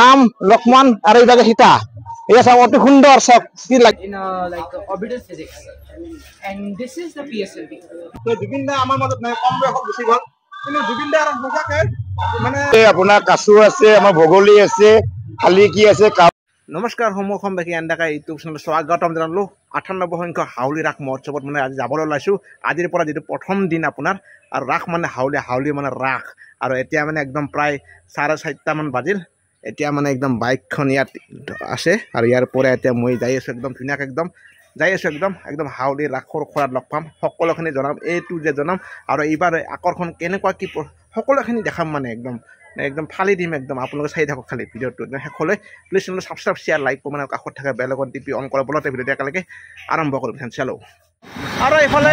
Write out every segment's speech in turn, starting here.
রাম লক্ষ্মণ আর এইভাবে সীতা এই সব অতি সুন্দর সব কি লাগে in like orbital physics, and this is the PSLV. তো জুবিন দা আমাৰ মাজত নাই কম বয়সত গুচি গ'ল কিন্তু জুবিন দাৰ সঁচাকে মানে আপোনাৰ কাছু আছে আমাৰ বগলী আছে শালিকি আছে। নমস্কাৰ সমূহ অসমবাসী এণ্ডাকা ইউটিউব চেনেল স্বাগতম জনালোঁ। 98 সংখ্যক হাউলি ৰাস মহোৎসৱত মানে আজি যাবলৈ ওলাইছোঁ। আজিৰ পৰা যিটো প্ৰথম দিন আপোনাৰ আৰু ৰাস মানে হাউলি মানে ৰাস আৰু এতিয়া মানে একদম প্ৰায় 4:30মান বাজিল। এতিয়া মানে একদম বাইকখন ইয়াত আছে আৰু ইয়াৰ পৰা এতিয়া মই যাই আছোঁ একদম ধুনীয়াকৈ একদম হাউলি ৰাসৰ খৰাত লগ পাম। সকলোখিনি জনাম এইটো যে জনাম আৰু এইবাৰ আকৰ্ষণ কেনেকুৱা কি সকলোখিনি দেখাম মানে একদম ফালি দিম একদম। আপোনালোকে চাই থাকক খালি ভিডিঅ'টো একদম শেষলৈ। প্লিজ চেনেলটো ছাবস্ক্ৰাইব শ্বেয়াৰ লাইক মানে কাষত থকা বেল আইকন টিপি অন কৰা বলতে ভিডিঅ'টো একেলগে আৰম্ভ কৰিম চেলো। আৰু এইফালে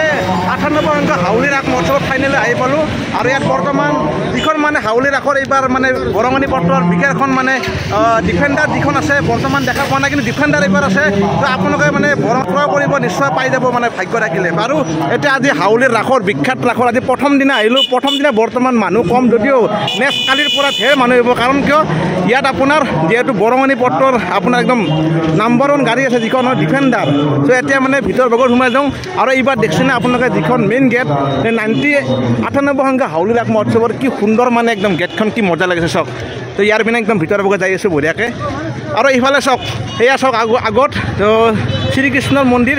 98 সংখ্যক হাউলি ৰাস মহোৎসৱত ফাইনেলি আহি পালোঁ আৰু ইয়াত বৰ্তমান যিখন মানে হাউলি ৰাসৰ এইবাৰ মানে বৰঙণি পত্ৰৰ বিশেষখন মানে ডিফেণ্ডাৰ যিখন আছে বৰ্তমান দেখা পোৱা নাই কিন্তু ডিফেণ্ডাৰ এইবাৰ আছে। তো আপোনালোকে মানে বৰং ক্ৰয় কৰিব নিশ্চয় পাই যাব মানে ভাগ্য ৰাখিলে। বাৰু এতিয়া আজি হাউলিৰ ৰাসৰ বিখ্যাত ৰাসৰ আজি প্ৰথম দিনা আহিলোঁ। প্ৰথম দিনা বৰ্তমান মানুহ কম যদিও নেক্সট কালিৰ পৰা ঢেৰ মানুহ আহিব, কাৰণ কিয় ইয়াত আপোনাৰ যিহেতু বৰঙণি পত্ৰৰ আপোনাৰ একদম নাম্বাৰ 1 গাড়ী আছে যিখন হয় ডিফেণ্ডাৰ। তো এতিয়া মানে ভিতৰ ভাগত সোমাই যাওঁ আৰু এইবাৰ দেখিছেনে আপোনালোকে যিখন মেইন গেট 98 সংখ্যক হাউলি ৰাস মহোৎসৱৰ কি সুন্দৰ মানে একদম গেটখন কি মজা লাগিছে চাওক। তো ইয়াৰ পিনে একদম ভিতৰ ভাগত যাই আছোঁ বঢ়িয়াকৈ। আৰু এইফালে চাওক এয়া চাওক আগত তো শ্ৰীকৃষ্ণৰ মন্দিৰ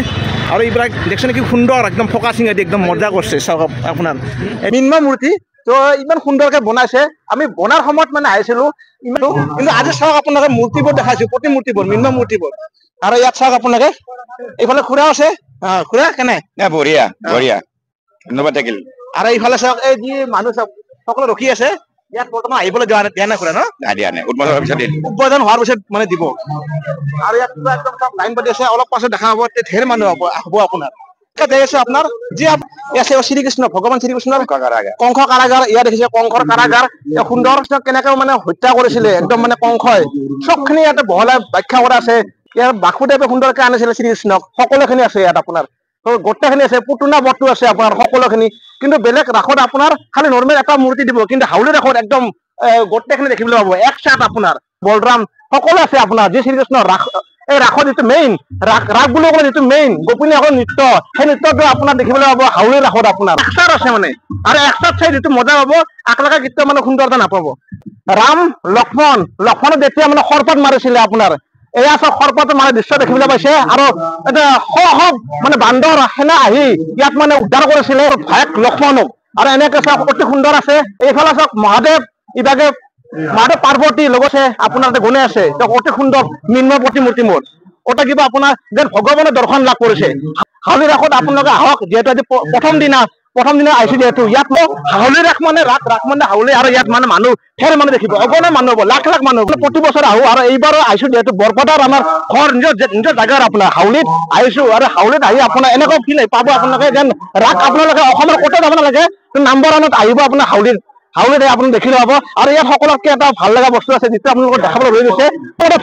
আৰু এইবিলাক দেখিছেনে কি সুন্দৰ একদম ফকাচিং আদি একদম মজা কৰিছে চাওক আপোনাৰ মৃন্ময় মূৰ্তি। তো ইমান সুন্দৰকে বনাইছে, আমি বনাৰ সময়ত মানে আহিছিলোঁ ইমান, কিন্তু আজি চাওক আপোনালোকে মূৰ্তিবোৰ দেখাইছোঁ প্ৰতিমূৰ্তিবোৰ মৃন্ময় মূৰ্তিবোৰ। আৰু ইয়াত চাওক আপোনালোকে এইফালে খুৰা আছে, খুৰা কেনে বঢ়িয়া ধন্যবাদ থাকিল। আৰু এইফালে চাওক এই যি মানুহ চাওক সকলো ৰখি আছে ইয়াত বৰ্তমান আহিবলৈ দিয়া নাই খুৰা ন? দিয়া নাই উদ্বোধন হোৱাৰ পিছত মানে দিব। আৰু ইয়াত একদম চব লাইন পাতি আছে, অলপ পাছত দেখা হ'ব ঢেৰ মানুহ হ'ব আপোনাৰ। আপোনাৰ যি আছে শ্ৰীকৃষ্ণ ভগৱান শ্ৰীকৃষ্ণৰ কংস কাৰাগাৰ। ইয়াত দেখিছে কংসৰ কাৰাগাৰ সুন্দৰ কেনেকে মানে হত্যা কৰিছিলে একদম মানে কংসই চবখিনি ইয়াতে বহলাই ব্যাখ্যা কৰা আছে। ইয়াৰ বাসুদেৱে সুন্দৰকে আনিছিলে শ্ৰীকৃষ্ণক, সকলোখিনি আছে ইয়াত আপোনাৰ। গোটেইখিনি আছে, পুতুনা বটু আছে আপোনাৰ সকলোখিনি। কিন্তু বেলেগ ৰাসত আপোনাৰ খালি নৰ্মেল এটা মূৰ্তি দিব, কিন্তু হাউলি ৰাসত একদম গোটেইখিনি দেখিবলৈ পাব। এক চাট আপোনাৰ বলৰাম সকলো আছে আপোনাৰ। যি শ্ৰীকৃষ্ণ ৰাস এই ৰাসৰ যিটো মেইন ৰাস বুলি ক'লে যিটো মেইন গোপিনীসকলৰ নৃত্য, সেই নৃত্যটো আপোনাৰ দেখিবলৈ পাব হাউলি ৰাসত আপোনাৰ। একচাট আছে মানে, আৰু একচাট চাই যিটো মজা পাব আকলাকা গীত মানে সুন্দৰতা নাপাব। ৰাম লক্ষ্মণক যেতিয়া মানে সৰ্পত মাৰিছিলে আপোনাৰ, এয়া চব সৰ্পটো মানে দৃশ্য দেখিবলৈ পাইছে। আৰু এটা মানে বান্দৰ সেনা আহি ইয়াত মানে উদ্ধাৰ কৰিছিলে ভায়েক লক্ষ্মণক। আৰু এনেকে চাওক অতি সুন্দৰ আছে। এইফালে চাওক মহাদেৱ ইভাগে মহাদেৱ পাৰ্বতী লগতে আপোনাৰ গুণে আছে, অতি সুন্দৰ মৃন্ময় প্ৰতিমূৰ্তি মোৰ ওটা কিবা আপোনাৰ যেন ভগৱানৰ দৰ্শন লাভ কৰিছে। হাউলি ৰাসত আপোনালোকে আহক, যিহেতু আজি প্ৰথম দিনা আহিছো যিহেতু ইয়াত হাউলি ৰাস মানে ৰাস মানে হাউলি। আৰু ইয়াত মানে মানুহ ঢেৰ মানুহ দেখিব, অগণন মানুহ হ'ব, লাখ মানুহ হ'ব। প্ৰতি বছৰ আহো আৰু এইবাৰো আহিছো যিহেতু বৰপেটাৰ আমাৰ ঘৰ নিজৰ জাগাৰ আপোনাৰ হাউলিত আহিছো। আৰু হাউলিত আহি আপোনাৰ এনেকুৱা ফিল পাব আপোনালোকে যেন ৰাস আপোনালোকে অসমৰ ক'তো যাব নালাগে, নাম্বাৰ 1ত আহিব আপোনাৰ হাউলিত আপুনি দেখি পাব। আৰু ইয়াত সকলোতকে এটা ভাল লগা বস্তু আছে যিটো আপোনালোকক দেখাবলৈ লৈ গৈছে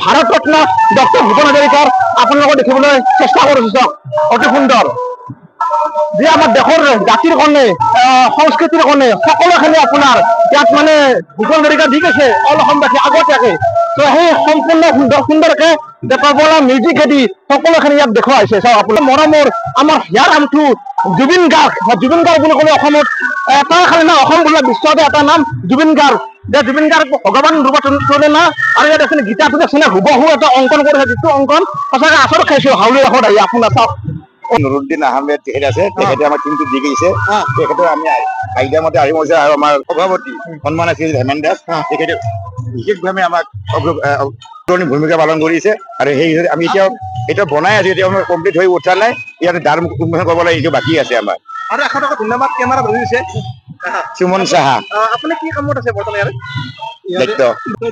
ভাৰত ৰত্ন ডক্টৰ ভূপেন হাজৰিকাৰ আপোনালোকক দেখিবলৈ চেষ্টা কৰিছো চাওক অতি সুন্দৰ। যি আমাৰ দেশৰ জাতিৰ কাৰণে সংস্কৃতিৰ কাৰণে সকলোখিনি আপোনাৰ ইয়াত মানে ভূপেন হাজৰিকা দি গৈছে অল অসমবাসী আগতীয়াকে। তো সেই সম্পূৰ্ণ সুন্দৰকে দেখুৱাবলৈ মিউজিকেদি সকলোখিনি ইয়াত দেখুওৱা হৈছে চাওক আপোনাৰ। মৰমৰ আমাৰ হিয়াৰ নামটো জুবিন গাৰ্গ বুলি ক'লে অসমত এটা খালি না, অসম বোলা বিশ্বতে এটা নাম জুবিন গাৰ্গ। যে জুবিন গাৰ্গ ভগৱান ৰূপত চলে না। আৰু ইয়াত আছে গীতাটো আছে না হুবহু এটা অংকন কৰিছে, যিটো অংকন সঁচাকে আচৰিত খাইছো হাউলি ৰাসত আহি আপোনাৰ চাওক। নুৰুদ্দিন আহমেদ তেখেত আছে, তেখেতে আমাৰ টিমটো দি গৈছে। তেখেতে আমি আইডিয়া মতে আহি গৈছে। আৰু আমাৰ সভাপতি সন্মান আছিল হেমেন দাস, তেখেতে বিশেষভাৱে আমাক ভূমিকা পালন কৰিছে। আৰু সেই আমি এতিয়া বনাই আছো, এতিয়া আমাৰ কমপ্লিট হৈ উঠা নাই। ইয়াতে দ্বাৰ উন্মোচন কৰিব লাগে, এইটো বাকী আছে আমাৰ। আৰু এখন ধন্যবাদ কেমেৰা ধৰিছে সুমন সাহা। আপুনি কি কামত আছে বৰ্তমান?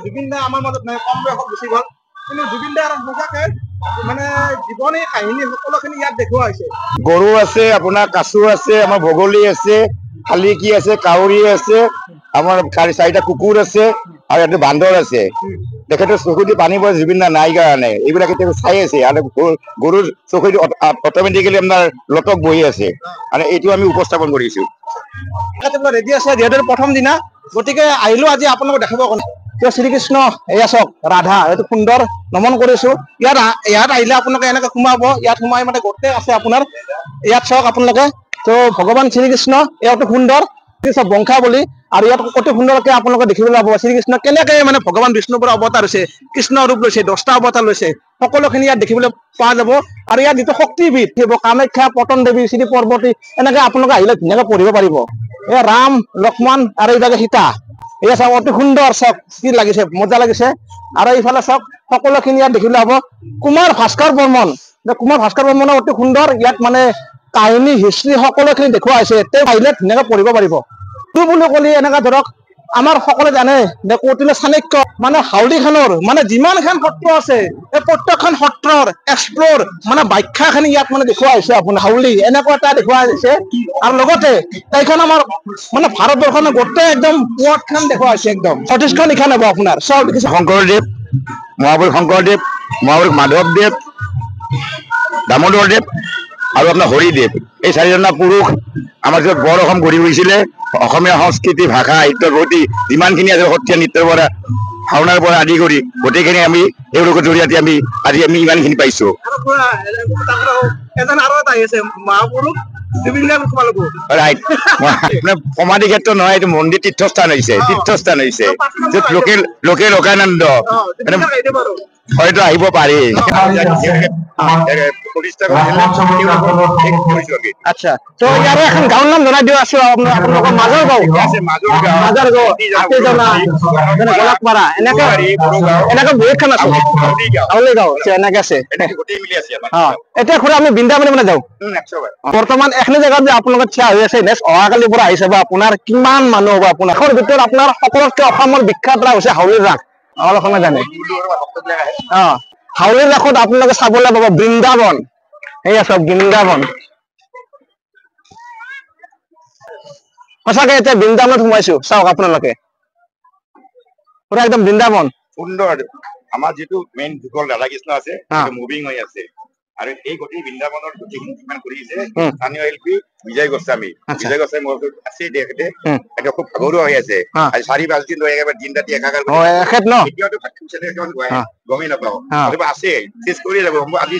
জুবিন দা আমাৰ মাজত নাই, কম বয়সত গুচি গ'ল, কিন্তু জুবিন দাৰ সঁচাকে মানে জীৱনী কাহিনী সকলোখিনি ইয়াত দেখুওৱা হৈছে। গৰু আছে, আপোনাৰ কাছু আছে, আমাৰ বগলী আছে, শালিকি আছে, কাউৰী আছে, আমাৰ 4টা কুকুৰ আছে আৰু এটা বান্দৰ আছে। তেখেতৰ চকুদি পানী পৰে জুবিন দা নাই কাৰণে এইবিলাক এতিয়া চাই আছে। আৰু গৰুৰ চকুদি অট'মেটিকেলি আপোনাৰ লটক বহি আছে। আৰু এইটো আমি উপস্থাপন কৰিছো। ৰেডি আছে যিহেতু প্ৰথম দিনা, গতিকে আহিলো আজি আপোনালোকক দেখাব কাৰণে। শ্ৰীকৃষ্ণ এয়া চাওক ৰাধা এইটো সুন্দৰ নমন কৰিছো ইয়াত আহিলে আপোনালোকে এনেকে সোমাব ইয়াত সোমাই মানে গোটেই আছে আপোনাৰ ইয়াত চাওক আপোনালোকে তো ভগৱান শ্ৰীকৃষ্ণ ইয়াতো সুন্দৰ বংশাৱলী আৰু ইয়াত অতি সুন্দৰকে আপোনালোকে দেখিবলৈ পাব শ্ৰীকৃষ্ণ কেনেকে মানে ভগৱান বিষ্ণুৰ পৰা অৱতাৰ হৈছে কৃষ্ণ ৰূপ লৈছে 10টা অৱতাৰ লৈছে সকলোখিনি ইয়াত দেখিবলৈ পোৱা যাব আৰু ইয়াত যিটো শক্তিবিদ কামাখ্যা পটন দেৱী শ্ৰী পৰ্বতী এনেকে আপোনালোকে আহিলে ধুনীয়াকে পঢ়িব পাৰিব এয়া ৰাম লক্ষ্মণ আৰু এইভাগে সীতা এয়া চাওক অতি সুন্দৰ চাওক কি লাগিছে মজা লাগিছে আৰু এইফালে চাওক সকলোখিনি ইয়াত দেখিবলৈ পাব কুমাৰ ভাস্কৰ বৰ্মনৰ অতি সুন্দৰ ইয়াত মানে কাহিনী হিষ্ট্ৰী সকলোখিনি দেখুওৱা হৈছে তেওঁ আহিলে ধুনীয়াকে পঢ়িব পাৰিব বুলি ক'লে এনেকা ধৰক আমাৰ সকলোৱে জানে যে কৌটিল্য চাণক্য মানে হাউলিখনৰ মানে যিমানখন সত্ৰ আছে এই প্ৰত্যেকখন সত্ৰৰ এক্সপ্ল'ৰ মানে ব্যাখ্যাখিনি ইয়াত মানে দেখুওৱা হৈছে আপোনাৰ হাউলি এনেকুৱা এটা দেখুওৱা হৈছে আৰু লগতে এইখন আমাৰ মানে ভাৰতবৰ্ষৰ গোটেই একদম পুৱতখন দেখুওৱা হৈছে একদম 36খন ইখন হ'ব আপোনাৰ চব শংকৰদেৱ মহাপুৰুষ মাধৱদেৱ দামোদৰদেৱ আৰু আপোনাৰ হৰিদেৱ এই 4জনা পুৰুষ আমাৰ য'ত বৰ অসম গঢ়ি উঠিছিলে অসমীয়া সংস্কৃতি ভাষা সাহিত্যৰ প্ৰতি যিমানখিনি আছে সত্ৰীয়া নৃত্যৰ পৰা ভাওনাৰ পৰা আদি কৰি গোটেইখিনি আমি তেওঁলোকৰ জৰিয়তে আমি আজি ইমানখিনি পাইছো সমাধি ক্ষেত্ৰ নহয় এইটো মন্দিৰ তীৰ্থস্থান হৈছে য'ত লোকে লোকানন্দ হয়তো আহিব পাৰে আচ্ছা তো ইয়াৰে এখন গাঁৱৰ নাম জনাই দিয়া আছো আপোনালোকৰ মাজৰ গাঁও গোলাকপাৰা এনেকে বহুতখন আছে হাউলি গাঁও এনেকে আছে এতিয়া খুৰা আমি বৃন্দাবন মানে যাওঁ বৰ্তমান এখিনি জেগাত যে আপোনালোকে থিয় হৈ আছে নেক্সট অহাকালিৰ পৰা আহিছে বা আপোনাৰ কিমান মানুহ হ'ব আপোনাৰ ভিতৰত আপোনাৰ সকলোতকৈ অসমৰ বিখ্যাত ৰাস হৈছে হাউলিৰ ৰাস অলপ সময় জানে হাউলিৰ ৰাসত আপোনালোকে চাবলৈ পাব বৃন্দাবন এয়া চব বৃন্দাবন সঁচাকে এতিয়া বৃন্দাবনত সোমাইছো চাওক আপোনালোকে পুৰা একদম বৃন্দাবন সুন্দৰ আমাৰ যিটো মেইন যুগল ৰাধাকৃষ্ণ আছে মুভিং হৈ আছে আৰু এই গোটেই বৃন্দাবনৰ গোটেইখিনি নিৰ্মাণ কৰিছে স্থানীয় শিল্পী বিজয় গোস্বামী আছে তেখেতে এটা খুব ভাগৰুৱা হৈ আছে আজি 4-5 দিন ধৰি একেবাৰে দিন ৰাতি একাকাৰ গমেই নাপাওঁ আছে চেষ্টা কৰি যাব আজি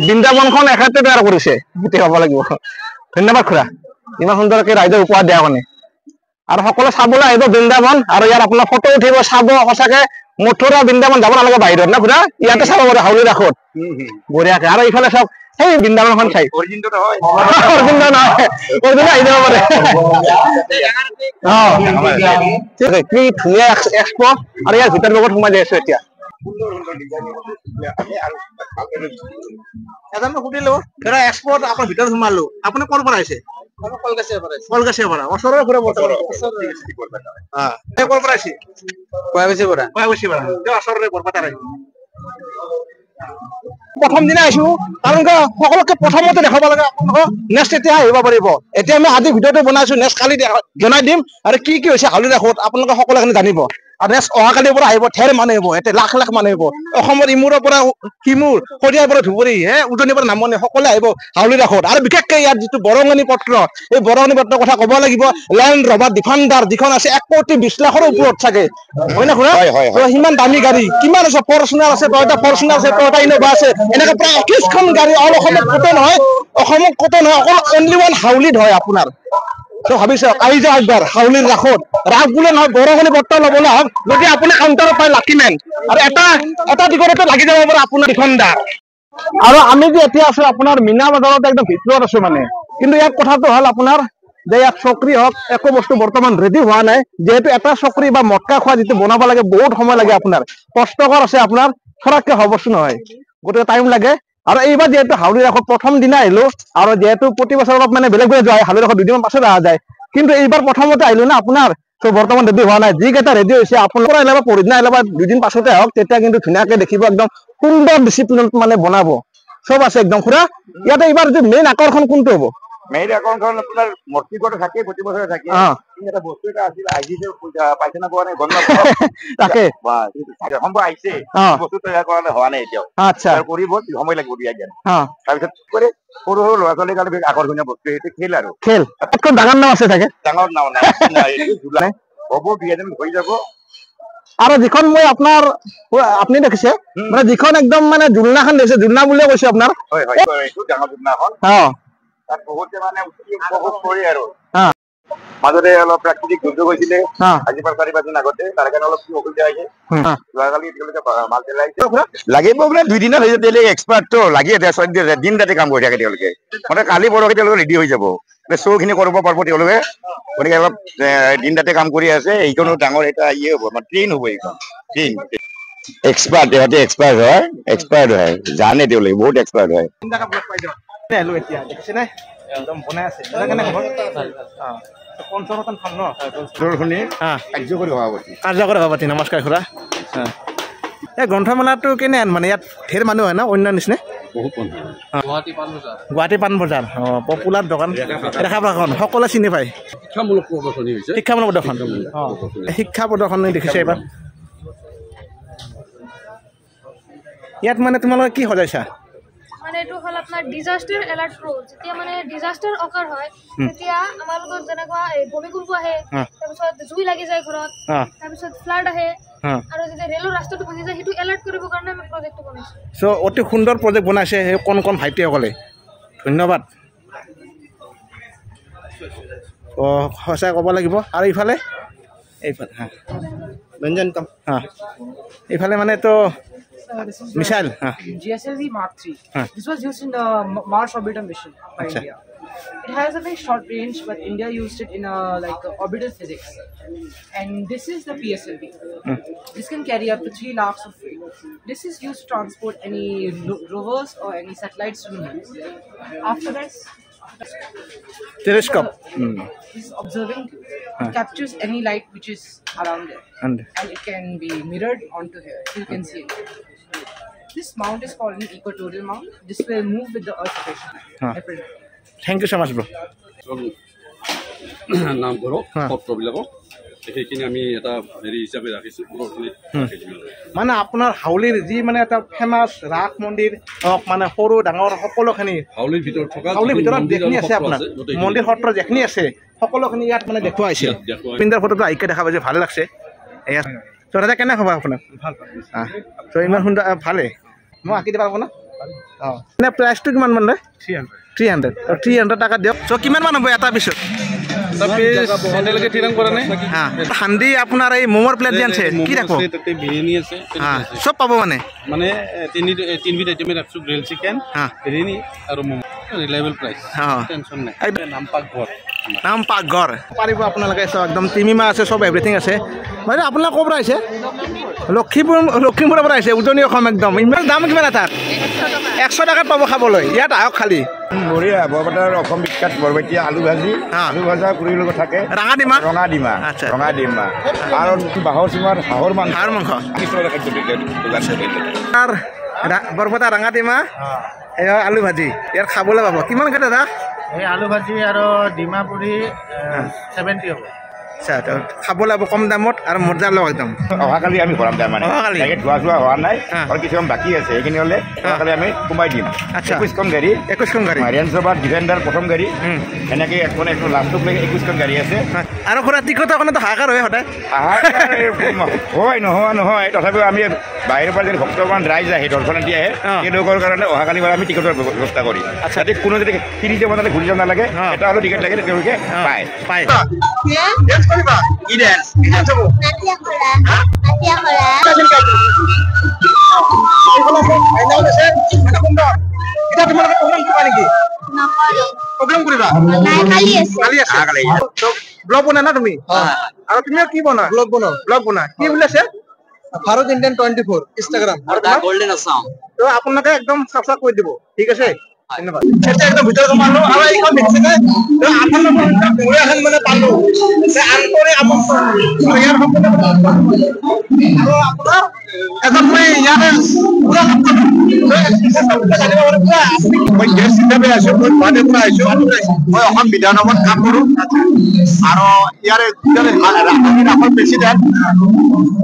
বৃন্দাবনখন এখেতে তৈয়াৰ কৰিছে গোটেই হ'ব লাগিব ধন্যবাদ খুৰা ইমান সুন্দৰকে ৰাইজক উপহাৰ দিয়া কাৰণে আৰু সকলো চাবলৈ আহিব বৃন্দাবন আৰু ইয়াৰ আপোনাৰ ফটো উঠিব চাব সঁচাকে মথুৰা বৃন্দাবন যাব নালাগে বাহিৰত না খুৰা ইয়াতে চাব পাৰে হাউলি ৰাসত বঢ়িয়াকে আৰু এইফালে চাওক সেই বৃন্দাবনখন চাই অৰিজিনেল আহি যাব পাৰে কি ধুনীয়া এক্সপ' আৰু ইয়াৰ ভিতৰত লগত সোমাই যাই আছো এতিয়া এজন সুধিলো ধৰা এক্সপ'ত আপোনাৰ ভিতৰত সোমালো আপুনি ক'ৰ পৰা আহিছে কলগাছিয়াৰ পৰা ওচৰৰে ঘূৰা ক'ৰ পৰা আহিছে ওচৰৰে বৰপেটাৰ প্ৰথম দিনা আহিছো কাৰণ সকলোকে প্ৰথমতে দেখাব লাগে আপোনালোকক নেক্সট এতিয়া আহিব পাৰিব এতিয়া আমি আজি ভিডিঅ'টো বনাইছো নেক্সট কালি জনাই দিম আৰু কি কি হৈছে হাউলি ৰাসত আপোনালোকে সকলোখিনি জানিব আৰু নেক্সট অহাকালিৰ পৰা আহিব ঠেৰ মানুহ আহিব এতিয়া লাখ লাখ মানুহ আহিব অসমৰ ইমূৰৰ পৰা সিমূৰ শদিয়াৰ পৰা ধুবুৰী উজনিৰ পৰা নামনি সকলোৱে আহিব হাউলি ৰাসত আৰু বিশেষকে ইয়াত যিটো বৰঙণি পত্ৰ এই বৰঙণি পত্ৰৰ কথা ক'ব লাগিব লেণ্ড ৰভাৰ ডিফেণ্ডাৰ যিখন আছে 1,20 লাখৰ ওপৰত চাগে হয় না খুৰা সিমান দামী গাড়ী কিমান আছে ফৰচুনাৰ আছে টয়টা ফৰচুনাৰ আছে টয়টা ইন'ভা আছে এনেকে প্ৰায় 21খন গাড়ী অল অসমত ক'তো নহয় অকল অনলি ওৱান হাউলিত হয় আপোনাৰ ভাবিছে আহি যাওক একবাৰ হাউলিৰ ৰাসত ৰাস বোলে নহয় বৰঙণি পত্ৰ ল'বলৈ হওক যদি আপুনি কাউণ্টাৰত পায় লাকিমেন আৰু এটা দিগতে লাগি যাব পাৰে আপোনাৰ ডিফেণ্ডাৰ আৰু আমি যে এতিয়া আছো আপোনাৰ মীনা বজাৰত একদম ভিতৰত আছো মানে কিন্তু ইয়াত কথাটো হ'ল আপোনাৰ যে ইয়াত চকৰি হওক একো বস্তু বৰ্তমান ৰেডি হোৱা নাই যিহেতু এটা চকৰি বা মটকা খোৱা যিটো বনাব লাগে বহুত সময় লাগে আপোনাৰ কষ্টকৰ আছে আপোনাৰ ফৰাককে হোৱা বস্তু নহয় গতিকে টাইম লাগে আৰু এইবাৰ যিহেতু হাউলি ৰাসত প্ৰথম দিনা আহিলো আৰু যিহেতু প্ৰতি বছৰ অলপ মানে বেলেগ যোৱা হয় হাউলি ৰাসত 2 দিন পাছত অহা যায় কিন্তু এইবাৰ প্ৰথমতে আহিলো না আপোনাৰ বৰ্তমান ৰেডি হোৱা নাই যিকেইটা ৰেডি হৈছে আপোনালোকৰ আহিলে বা পৰহিদিনা আহিলে বা 2 দিন পাছতে হওক তেতিয়া কিন্তু ধুনীয়াকে দেখিব একদম সুন্দৰ ডিচিপ্লিনত মানে বনাব চব আছে একদম খুৰা ইয়াতে এইবাৰ যে মেইন আকৰ্ষণ কোনটো হ'ব মেইন আকৰ্ষণ আপোনাৰ মূৰ্তিগত থাকে প্ৰতি বছৰে থাকে এটা বস্তু এটা আছিল আহিছে পাইছে না পোৱা নাই গণ তাকে সম্ভৱ আহিছে বস্তু তৈয়াৰ কৰা হোৱা নাই এতিয়াও আচ্ছা কৰিব সময় লাগিব দিয়া জ্ঞান তাৰপিছত কৰে সৰু সৰু ল'ৰা ছোৱালীৰ কাৰণে আকৰ্ষণীয় বস্তু এইটো খেল আৰু খেল ডাঙৰ নাম আছে থাকে ডাঙৰ নাম নাই হ'ব 2 দিন হৈ যাব আৰু যিখন মই আপোনাৰ আপুনি দেখিছে মানে যিখন একদম মানে জুলনাখন দেখিছে জুলনা বুলিয়ে কৈছে আপোনাৰ হয় হয় এইটো ডাঙৰ দুনাখন তাত বহুতে মানে উপভোগ কৰি আৰু মাজতে অলপ প্ৰাকৃতিক দুৰ্যোগ হৈছিলে আজি পৰা 4-5 দিন আগতে তাৰ কাৰণে অলপ অসুবিধা হৈছে যোৱাকালি তেওঁলোকে মাল পেলাইছে লাগিব বোলে 2 দিনত হৈ যায় এক্সপাৰ্টটো লাগি আছে দিন ৰাতি কাম কৰি থাকে তেওঁলোকে মানে কালি পৰহি তেওঁলোকে ৰেডি হৈ যাব শ্ব'খিনি কৰিব পাৰিব তেওঁলোকে গতিকে অলপ দিন ৰাতি কাম কৰি আছে এইখনো ডাঙৰ এটা ইয়ে হ'ব মানে ট্ৰেইন হ'ব এইখন ট্ৰেইন এক্সপাৰ্ট ইহঁতে এক্সপাৰ্ট হয় জানে তেওঁলোকে বহুত এক্সপাৰ্ট হয় কাৰ্যকৰী সভাপতি নমস্কাৰ খুৰা এই গ্ৰন্থমেলাটো কেনে মানে ইয়াত ঢেৰ মানুহ হয় ন অন্য নিচিনা গুৱাহাটী পাণবজাৰ পপুলাৰ দোকান দেখা পাখন সকলোৱে চিনি পায় শিক্ষামূলক প্ৰদৰ্শন শিক্ষা প্ৰদৰ্শন দেখিছে এইবাৰ ইয়াত মানে তোমালোকে কি সজাইছা মানে এটো হল আপনাৰ ডিজাস্টাৰ অ্যালাৰ্ট প্ৰো যেতিয়া মানে ডিজাস্টাৰ অকাৰ হয় তেতিয়া আমালোকৰ যেনেকুৱা ভূমিকম্প আহে তাৰপিছত জুই লাগি যায় ঘৰত তাৰপিছত ফ্লাড আহে আৰু যেতিয়া ৰেলৰ ৰাস্তাটো ভাঙি যায় সেইটো এলাৰ্ট কৰিব কাৰণে আমি প্ৰজেক্টটো বনাইছো সো অতি সুন্দৰ প্ৰজেক্ট বনাইছে কোন ভাইটিসকলে ধন্যবাদ ও সঁচাই ক'ব লাগিব আৰু ইফালে এইফালে ব্যঞ্জন কম এইফালে মানে তো missile GSLV Mark III. This was used in the Mars orbiter mission by India. It has a very short range, but India used it in orbital physics. And this is the PSLV. This can carry up to 3 lakhs of weight. This is used to transport any rovers or any satellites to the moon. After that, telescope this is observing captures any light which is around there, and it can be mirrored onto here, so you can see it. This mount is called an equatorial mount. This will move with the Earth's rotation. Thank you so much, bro. নাম কৰক পত্ৰবিলাকক সেইখিনি আমি এটা হেৰি হিচাপে ৰাখিছোঁ মানে আপোনাৰ হাউলিৰ যি মানে এটা ফেমাছ ৰাস মন্দিৰ হওক মানে সৰু ডাঙৰ সকলোখিনি হাউলিৰ ভিতৰত থকা হাউলিৰ ভিতৰত যিখিনি আছে আপোনাৰ মন্দিৰ সত্ৰ যিখিনি আছে সকলোখিনি ইয়াত মানে দেখুৱাইছে পিণ্ডাৰ ফটোটো আইকে দেখা পাইছে ভাল লাগছে এয়া তো দাদা কেনে খবৰ আপোনাৰ ভাল তো ইমান সুন্দৰ ভালে মই আঁকি দিব পাৰিব না মানে প্ৰাইচটো কিমান মান লয় 300 টাকা দিয়ক চ' কিমান মান হ'ব এটা পিছত হান্দি আপোনাৰ এই ম'মৰ প্লেট যে আছে কি ৰাখব বিৰিয়ানী আছে চব পাব মানে তিনিবিধ আইটেমে ৰাখছোঁ গ্ৰিল চিকেন বিৰিয়ানী আৰু ম'ম' ৰিলায়েবল প্ৰাইচ টেনশ্যন নাই নাম পাকঘৰ পাৰিব আপোনালোকে চব একদম তিমিমা আছে চব এভৰিথিং আছে মানে আপোনালোক ক'ৰ পৰা আহিছে লখিমপুৰৰ পৰা আহিছে উজনি অসম একদম ইমান দাম কিমান এটাত 100 টকাত পাব খাবলৈ ইয়াত আহক খালি বঢ়িয়া বৰপেটাৰ অসম বিখ্যাত বৰপেটীয়া আলু ভাজা পুৰিৰ লগত থাকে ৰঙা ডিমা আৰু বাঁহৰ চুঙাৰ হাঁহৰ মাংস আৰু বৰপেটা ৰঙা ডিমা আলু ভাজি ইয়াত খাবলৈ পাব কিমান খাই দাদা এই আলু ভাজি আৰু ডিমা পুৰি 70 হ'ব আচ্ছা খাব লাগিব কম দামত আৰু মজা লগ একদম অহাকালি আমি ভৰাম তাৰমানে ধোৱা হোৱা নাই আৰু কিছুমান বাকী আছে সেইখিনি হ'লে অহাকালি আমি সোমাই দিম 21খন গাড়ী ৰেঞ্জ ৰভাৰ ডিফেণ্ডাৰ প্ৰথম গাড়ী এনেকৈ মানে একদম লাষ্টত লৈকে 21খন গাড়ী আছে আৰু খুৰা টিকটৰ কাৰণেতো হাহাকাৰ হয় সদায় হয় নহয় তথাপিও আমি বাহিৰৰ পৰা যদি ভক্তমান ৰাইজ আহে দৰ্শন দি আহে তেওঁলোকৰ কাৰণে অহাকালি আমি টিকটৰ ব্যৱস্থা কৰিম যাতে কোনো যদি কিনি যাব নালাগে ঘূৰি যাব নালাগে এটা হ'লেও টিকট লাগে তেওঁলোকে পায় ব্লগ বনা না তুমি আৰু তুমি কি বনা ব্লগ বনা কি বুলিছে ভাৰত ইণ্ডিয়ান 24 ইনষ্টাগ্ৰাম আৰু গোল্ডেন আসাম তো আপোনালোকে একদম সাবস্ক্ৰাইব কৰি দিব ঠিক আছে ধন্যবাদ এটা একদম ভিতৰত কমালো আৰু এইখন দেখিছে নে তো আপোনালোক মই এখন মানে পালো যে আন্তৰে আমন্ত্ৰণ ইয়াৰ সম্পূৰ্ণ আৰু আপোনাৰ এজন মই ইয়াৰ পুৰা মই গেষ্ট হিচাপে আছো মই গুৱাহাটীৰ পৰা আহিছো মই অসম বিধানসভাত কাম কৰো আৰু ইয়াৰে ৰাসৰ প্ৰেচিডেণ্ট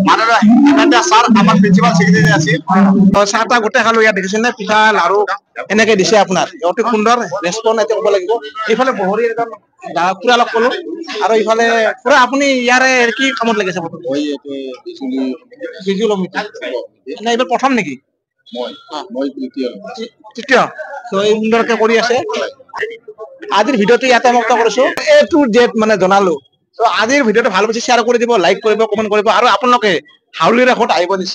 মাননীয় হিমন্ত ছাৰ আমাৰ প্ৰিন্সিপাল ছেক্ৰেটাৰী আছিল চাহ তাহ গোটেই খালো ইয়াত দেখিছে নে পিঠা লাৰু এনেকে দিছে আপোনাৰ অতি সুন্দৰ ৰেছপন্স এতিয়া ক'ব লাগিব এইফালে বহৰি একদম পুৰা অলপ ক'লো আৰু এইফালে পুৰা আপুনি ইয়াৰে কি কামত লাগিছে এইবাৰ প্ৰথম নেকি তৃতীয় তো এই সুন্দৰকে কৰি আছে আজিৰ ভিডিঅ'টো ইয়াতে সমাপ্ত কৰিছো A to Z মানে জনালো তো আজিৰ ভিডিঅ'টো ভাল পাইছে শ্বেয়াৰ কৰি দিব লাইক কৰিব কমেণ্ট কৰিব আৰু আপোনালোকে হাউলিৰ ৰাসত আহিব নিশ্চয়